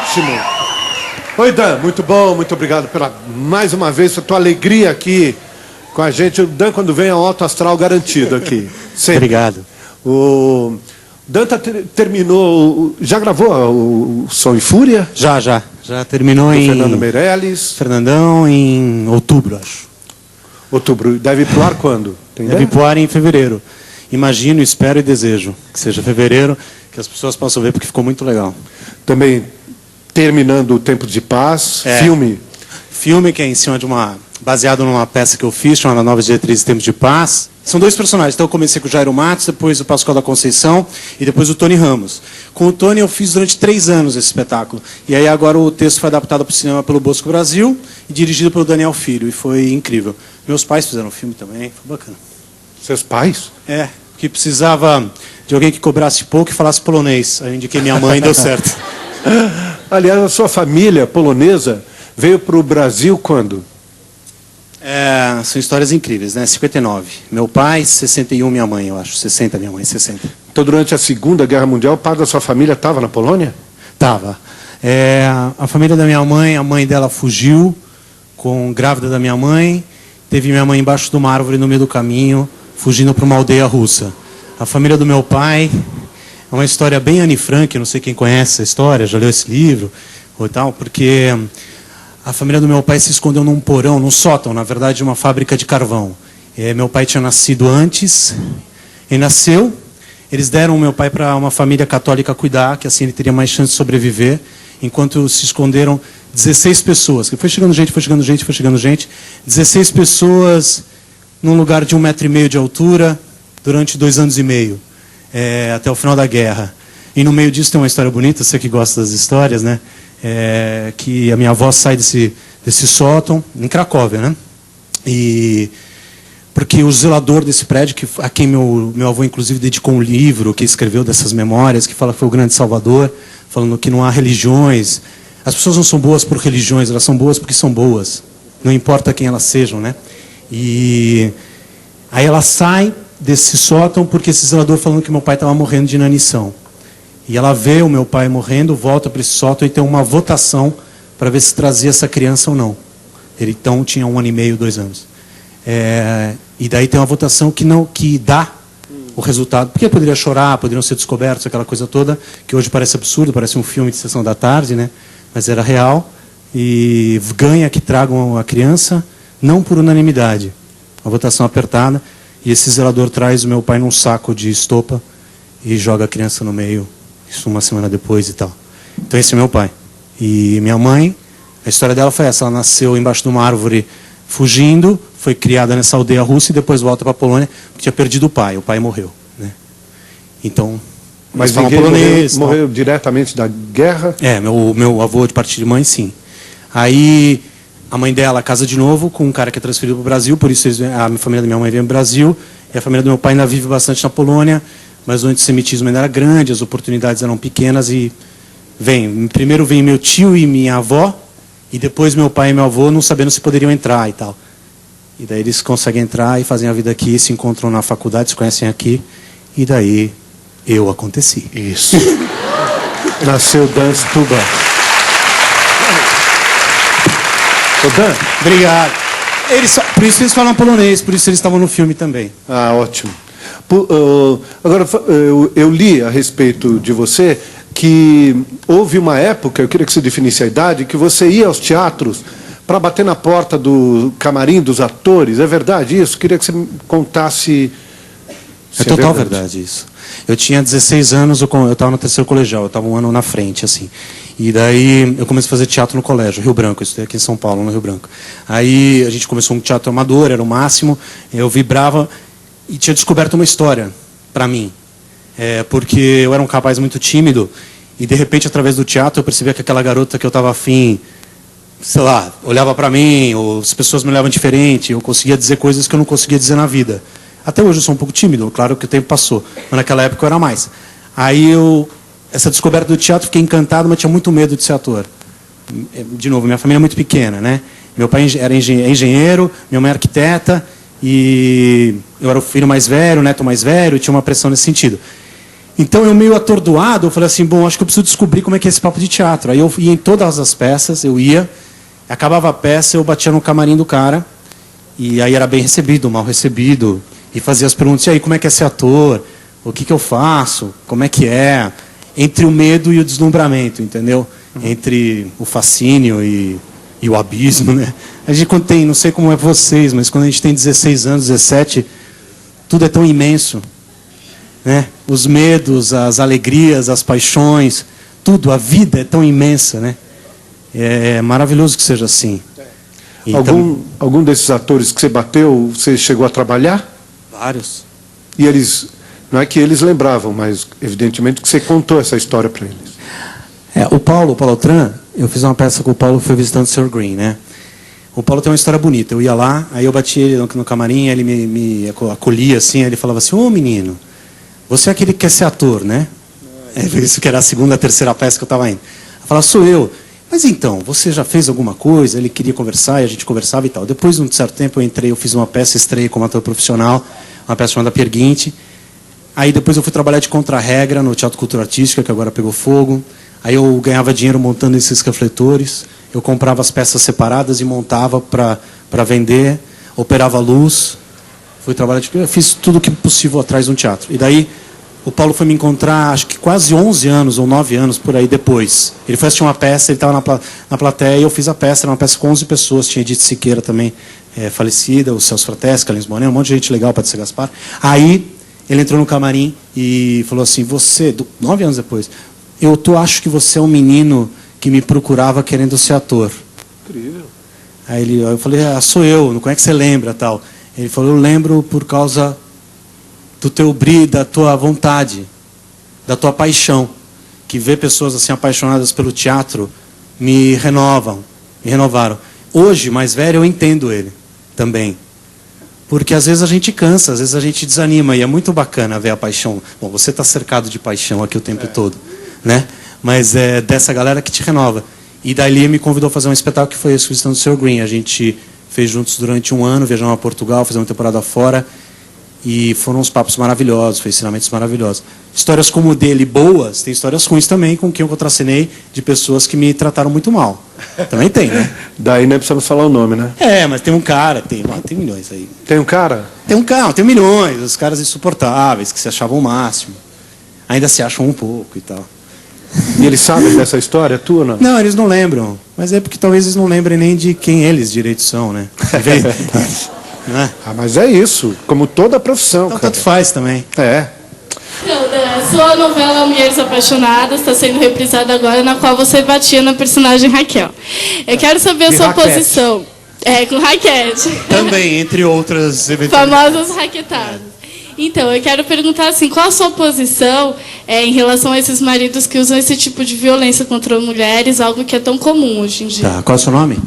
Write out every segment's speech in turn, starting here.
Ótimo. Oi, Dan, muito bom, muito obrigado pela, mais uma vez, a tua alegria aqui com a gente. O Dan, quando vem, é um alto astral garantido aqui. Sempre. Obrigado. O Dan terminou, já gravou o Som e Fúria? Já terminou em... Fernando Meirelles. Fernandão em outubro, acho. Outubro. Deve ir pro ar quando? Tem Deve ir pro ar em fevereiro. Imagino, espero e desejo que seja fevereiro, que as pessoas possam ver, porque ficou muito legal. Também terminando o Tempo de Paz, filme. Filme que é em cima de baseado numa peça que eu fiz, chamada Novas Diretrizes Tempo de Paz. São dois personagens. Então eu comecei com o Jairo Matos, depois o Pascoal da Conceição e depois o Tony Ramos. Com o Tony eu fiz durante 3 anos esse espetáculo. E aí agora o texto foi adaptado para o cinema pelo Bosco Brasil e dirigido pelo Daniel Filho. E foi incrível. Meus pais fizeram o filme também, foi bacana. Seus pais? Que precisava de alguém que cobrasse pouco e falasse polonês. Aí eu indiquei minha mãe e deu certo. Aliás, a sua família polonesa veio para o Brasil quando? São histórias incríveis, né? 59. Meu pai, 61, minha mãe, eu acho. 60, minha mãe, 60. Então, durante a Segunda Guerra Mundial, parte da sua família estava na Polônia? Tava. A família da minha mãe, a mãe dela fugiu, grávida da minha mãe. Teve minha mãe embaixo de uma árvore no meio do caminho, fugindo para uma aldeia russa. A família do meu pai é uma história bem Anne Frank, não sei quem conhece essa história, já leu esse livro ou tal, porque a família do meu pai se escondeu num porão, num sótão, na verdade, de uma fábrica de carvão. Meu pai tinha nascido antes, ele nasceu, eles deram o meu pai para uma família católica cuidar, que assim ele teria mais chance de sobreviver, enquanto se esconderam 16 pessoas, que foi chegando gente, 16 pessoas num lugar de 1,5 metro de altura, durante 2 anos e meio, até o final da guerra. E no meio disso tem uma história bonita, você que gosta das histórias, né? Que a minha avó sai desse sótão, em Cracóvia, né? Porque o zelador desse prédio, a quem meu avô inclusive dedicou um livro, que escreveu dessas memórias, que fala que foi o grande salvador, falando que não há religiões. As pessoas não são boas por religiões, elas são boas porque são boas. Não importa quem elas sejam, né? E aí ela sai desse sótão porque esse zelador falando que meu pai estava morrendo de inanição. E ela vê o meu pai morrendo, volta para esse sótão e tem uma votação para ver se trazia essa criança ou não. Ele então tinha 1 ano e meio, 2 anos. E daí tem uma votação que dá o resultado. Porque poderia chorar, poderiam ser descobertos, aquela coisa toda, que hoje parece absurdo, parece um filme de sessão da tarde, né? Mas era real. E ganha que tragam a criança, não por unanimidade. Uma votação apertada. E esse zelador traz o meu pai num saco de estopa e joga a criança no meio. Isso 1 semana depois e tal. Então esse é meu pai. E minha mãe, a história dela foi essa. Ela nasceu embaixo de uma árvore fugindo, foi criada nessa aldeia russa e depois volta para a Polônia, porque tinha perdido o pai. O pai morreu, né? Então, mas falam polonês. Morreu diretamente da guerra? Meu avô de parte de mãe, sim. Aí a mãe dela casa de novo com um cara que é transferido para o Brasil, por isso a família da minha mãe veio para o Brasil, e a família do meu pai ainda vive bastante na Polônia, mas o antissemitismo ainda era grande, as oportunidades eram pequenas e primeiro vem meu tio e minha avó, e depois meu pai e meu avô não sabendo se poderiam entrar e tal. E daí eles conseguem entrar e fazem a vida aqui, se encontram na faculdade, se conhecem aqui, e daí eu aconteci. Isso. Nasceu Dan Stuba. Ô Dan. Obrigado. Por isso eles falam polonês, por isso eles estavam no filme também. Ah, ótimo. Agora, eu li a respeito de você que houve uma época, eu queria que você definisse a idade, que você ia aos teatros para bater na porta do camarim dos atores. É verdade isso? Queria que você me contasse. É total verdade isso. Eu tinha 16 anos, eu estava no 3º colegial, eu estava 1 ano na frente, assim. E daí eu comecei a fazer teatro no colégio, Rio Branco, eu estudei aqui em São Paulo, no Rio Branco. Aí a gente começou um teatro amador, era o máximo, eu vibrava e tinha descoberto uma história para mim. Porque eu era um rapaz muito tímido e de repente através do teatro eu percebia que aquela garota que eu estava afim, sei lá, olhava para mim, ou as pessoas me olhavam diferente, eu conseguia dizer coisas que eu não conseguia dizer na vida. Até hoje eu sou um pouco tímido, claro que o tempo passou, mas naquela época eu era mais. Aí essa descoberta do teatro, fiquei encantado, mas tinha muito medo de ser ator. De novo, minha família é muito pequena, né? Meu pai era engenheiro, minha mãe é arquiteta, e eu era o filho mais velho, o neto mais velho, e tinha uma pressão nesse sentido. Então eu meio atordoado, eu falei assim, bom, acho que eu preciso descobrir como é que é esse papo de teatro. Aí eu ia em todas as peças, eu ia, acabava a peça, eu batia no camarim do cara, e aí era bem recebido, mal recebido, e fazia as perguntas, e aí, como é que é ser ator? O que eu faço? Como é que é? Entre o medo e o deslumbramento, entendeu? Entre o fascínio e o abismo, né? A gente quando tem, não sei como é vocês, mas quando a gente tem 16 anos, 17, tudo é tão imenso, né? Os medos, as alegrias, as paixões, tudo, a vida é tão imensa, né? É maravilhoso que seja assim. Algum desses atores que você bateu, você chegou a trabalhar? Vários. E eles, não é que eles lembravam, mas evidentemente que você contou essa história para eles. O Paulo Tran, eu fiz uma peça com o Paulo, foi visitando o Sr. Green, né? O Paulo tem uma história bonita. Eu ia lá, aí eu bati ele no camarim, ele me acolhia assim, aí ele falava assim, ô menino, você é aquele que quer ser ator, né? Isso que era a segunda, terceira peça que eu estava indo. Eu falava, sou eu. Mas então, você já fez alguma coisa? Ele queria conversar e a gente conversava e tal. Depois de um certo tempo eu fiz uma peça, estreia como ator profissional, uma peça chamada Peer Gynt. Aí depois eu fui trabalhar de contra-regra no Teatro Cultura Artística, que agora pegou fogo. Aí eu ganhava dinheiro montando esses refletores. Eu comprava as peças separadas e montava para vender. Operava luz. Fui trabalhar eu fiz tudo o que possível atrás de um teatro. E daí o Paulo foi me encontrar, acho que quase 11 anos ou 9 anos por aí depois. Ele foi assistir uma peça, ele estava na plateia e eu fiz a peça. Era uma peça com 11 pessoas. Tinha Edith Siqueira também, falecida, o Celso Frateschi, Carlinhos Moreno, um monte de gente legal, Patrícia Gaspar. Aí ele entrou no camarim e falou assim, 9 anos depois, acho que você é um menino que me procurava querendo ser ator. Incrível. Aí eu falei, sou eu, como é que você lembra, tal? Ele falou, eu lembro por causa do teu brilho, da tua vontade, da tua paixão, que ver pessoas assim apaixonadas pelo teatro me renovaram. Hoje, mais velho, eu entendo ele também. Porque às vezes a gente cansa, às vezes a gente desanima, e é muito bacana ver a paixão. Bom, você está cercado de paixão aqui o tempo todo, né? Mas é dessa galera que te renova. E daí ele me convidou a fazer um espetáculo que foi esse, Visitando o Sr. Green. A gente fez juntos durante um ano, viajamos a Portugal, fizemos uma temporada fora, e foram uns papos maravilhosos, foi ensinamentos maravilhosos. Histórias como o dele, boas, tem histórias ruins também, com quem eu contracenei, de pessoas que me trataram muito mal. Também tem, né? Daí não precisamos falar o nome, né? Mas tem um cara, tem milhões aí. Tem um cara? Tem milhões, os caras insuportáveis, que se achavam o máximo. Ainda se acham um pouco e tal. E eles sabem dessa história tua, não? Não, eles não lembram. Mas é porque talvez eles não lembrem nem de quem eles direito são, né? Não é? Mas é isso, como toda profissão, então, cara. tanto faz também. Então, sua novela Mulheres Apaixonadas está sendo reprisada agora, na qual você batia na personagem Raquel. Eu quero saber a sua posição. Com raquete. Também, entre outras eventualidades. Famosas raquetadas. Então, eu quero perguntar assim, qual a sua posição em relação a esses maridos que usam esse tipo de violência contra mulheres, algo que é tão comum hoje em dia? Tá, qual é o seu nome?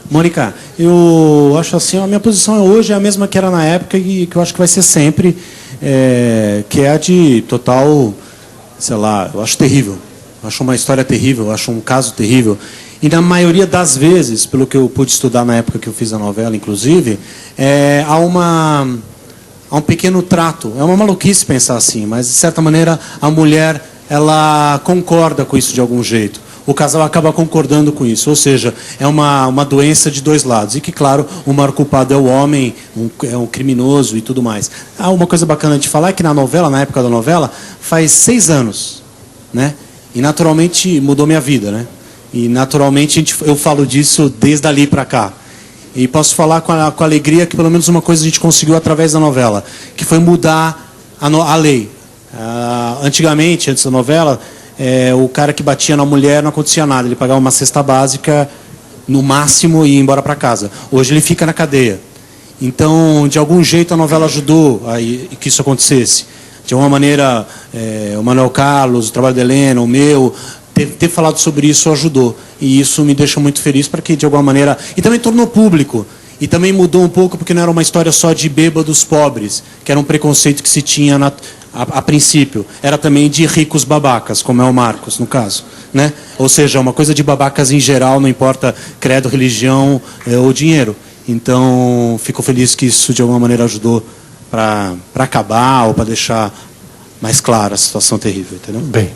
Mônica, eu acho assim, a minha posição hoje é a mesma que era na época e que eu acho que vai ser sempre, que é a de total, sei lá, eu acho terrível. Eu acho uma história terrível, eu acho um caso terrível. E na maioria das vezes, pelo que eu pude estudar na época que eu fiz a novela, inclusive, há um pequeno trato. É uma maluquice pensar assim, mas de certa maneira a mulher ela concorda com isso de algum jeito. O casal acaba concordando com isso, ou seja, é uma doença de dois lados. E que, claro, o maior culpado é o homem, é um criminoso e tudo mais. Uma coisa bacana de falar é que na época da novela, faz 6 anos, né? E naturalmente mudou minha vida, né? E naturalmente eu falo disso desde ali para cá. E posso falar com alegria que pelo menos uma coisa a gente conseguiu através da novela, que foi mudar a lei. Antigamente, antes da novela, o cara que batia na mulher não acontecia nada, ele pagava uma cesta básica no máximo e ia embora para casa. Hoje ele fica na cadeia. Então, de algum jeito a novela ajudou a que isso acontecesse. De alguma maneira, o Manuel Carlos, o trabalho da Helena, o meu, ter falado sobre isso ajudou. E isso me deixa muito feliz para que, de alguma maneira... E também tornou público. E também mudou um pouco porque não era uma história só de bêbados pobres, que era um preconceito que se tinha a princípio. Era também de ricos babacas, como é o Marcos, no caso, né? Ou seja, uma coisa de babacas em geral, não importa credo, religião ou dinheiro. Então, fico feliz que isso de alguma maneira ajudou para acabar ou para deixar mais clara a situação terrível, entendeu? Bem.